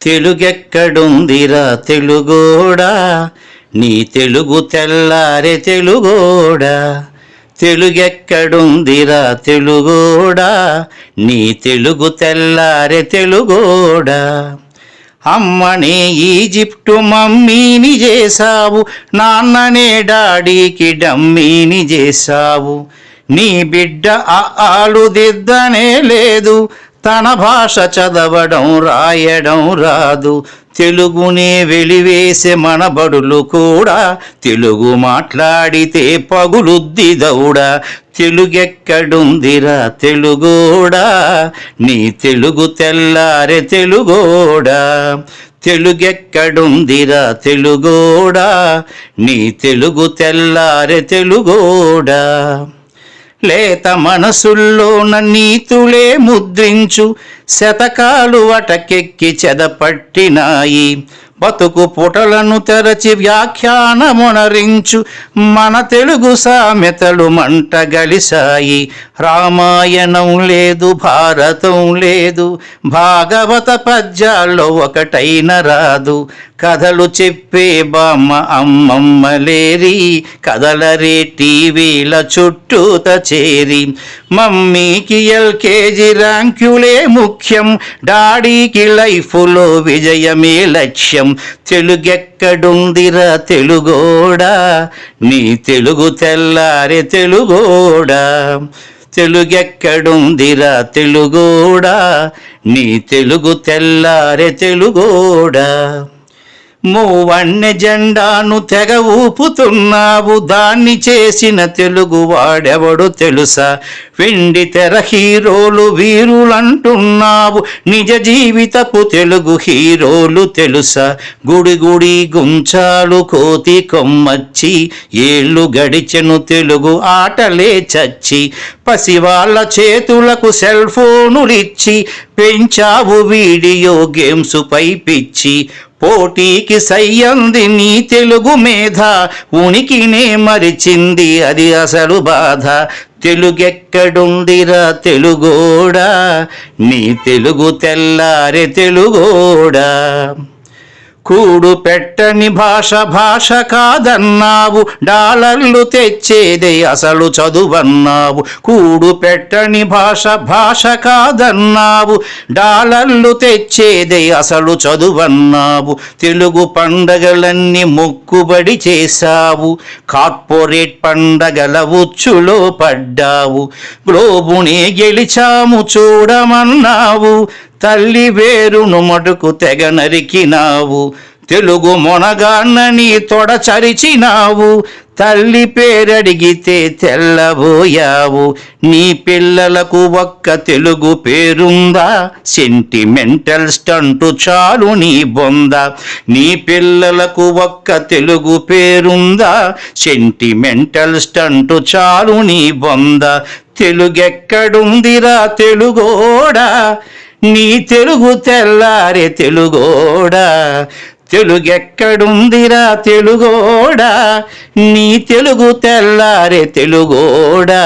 తెలుగెక్కడుందిరా తెలుగోడా, నీ తెలుగు తెల్లారె తెలుగోడా. తెలుగెక్కడుందిరా తెలుగోడా, నీ తెలుగు తెల్లారె తెలుగోడా. అమ్మనే ఈజిప్టు మమ్మీని చేసావు, నాన్ననే డాడీకి డమ్మీని చేసావు. నీ బిడ్డ ఆలు దిద్దనే లేదు, తన భాష చదవడం రాయడం రాదు. తెలుగునే వెలివేసే మన బడులు కూడా తెలుగు మాట్లాడితే పగులుద్ది దౌడా. తెలుగెక్కడుందిరా తెలుగోడా, నీ తెలుగు తెల్లారె తెలుగోడా. తెలుగెక్కడుందిరా తెలుగోడా, నీ తెలుగు తెల్లారె తెలుగోడా. లేత మనసుల్లోన నీతులే ముద్రించు, శతకాలు అటకెక్కి చెదపట్టినాయి. బతుకు పుటలను తెరచి వ్యాఖ్యానమునరించు, మన తెలుగు సామెతలు మంట గలిసాయి. రామాయణం లేదు, భారతం లేదు, భాగవత పద్యాల్లో ఒకటైన రాదు. కథలు చెప్పే బామ్మ అమ్మమ్మ లేరి, కథలరే టీవీల చుట్టూత చేరి. మమ్మీకి ఎల్కేజీ ర్యాంకులే ముఖ్యం, డాడీకి లైఫ్లో విజయమే లక్ష్యం. తెలుగెక్కడుందిరా తెలుగోడా, నీ తెలుగు తెల్లారె తెలుగోడా. తెలుగెక్కడుందిరా తెలుగోడా, నీ తెలుగు తెల్లారె తెలుగోడా. మూవన్నె జెండాను తెగ ఊపుతున్నావు, దాన్ని చేసిన తెలుగు వాడెవడు తెలుసా. వెండి తెర హీరోలు వీరులంటున్నావు, నిజ జీవితపు తెలుగు హీరోలు తెలుసా. గుడి గుడి గుంచాలు కోతి కొమ్మచ్చి, ఏళ్ళు గడిచెను తెలుగు ఆటలే చచ్చి. పసివాళ్ళ చేతులకు సెల్ ఫోనులిచ్చి, పెంచావు వీడియో గేమ్స్ పై పిచ్చి. పోటీకి సయ్యంది నీ తెలుగు మేధ, ఉనికినే మరిచింది అది అసలు బాధ. తెలుగెక్కడుందిరా తెలుగోడా, నీ తెలుగు తెల్లారె తెలుగోడా. కూడు పెట్టని భాష భాష కాదన్నావు, డాలర్లు తెచ్చేదే అసలు చదువన్నావు. కూడు పెట్టని భాష భాష కాదన్నావు, డాలర్లు తెచ్చేదే అసలు చదువన్నావు. తెలుగు పండగలన్నీ మొక్కుబడి చేశావు, కార్పొరేట్ పండగల ఉచ్చులో పడ్డావు. గ్లోబునే గెలిచాము చూడమన్నావు, తల్లి వేరును మటుకు తెగ నరికినావు. తెలుగు మొనగాన్నని తొడ చరిచినావు, తల్లి పేరడిగితే తెల్లబోయావు. నీ పిల్లలకు ఒక్క తెలుగు పేరుందా, సెంటిమెంటల్ స్టంటు చాలు నీ బొంద. నీ పిల్లలకు ఒక్క తెలుగు పేరుందా, సెంటిమెంటల్ స్టంటు చాలు నీ బొంద. తెలుగెక్కడుందిరా తెలుగోడా, నీ తెలుగు తెల్లారె తెలుగోడా. తెలుగెక్కడుందిరా తెలుగోడా, నీ తెలుగు తెల్లారె తెలుగోడా.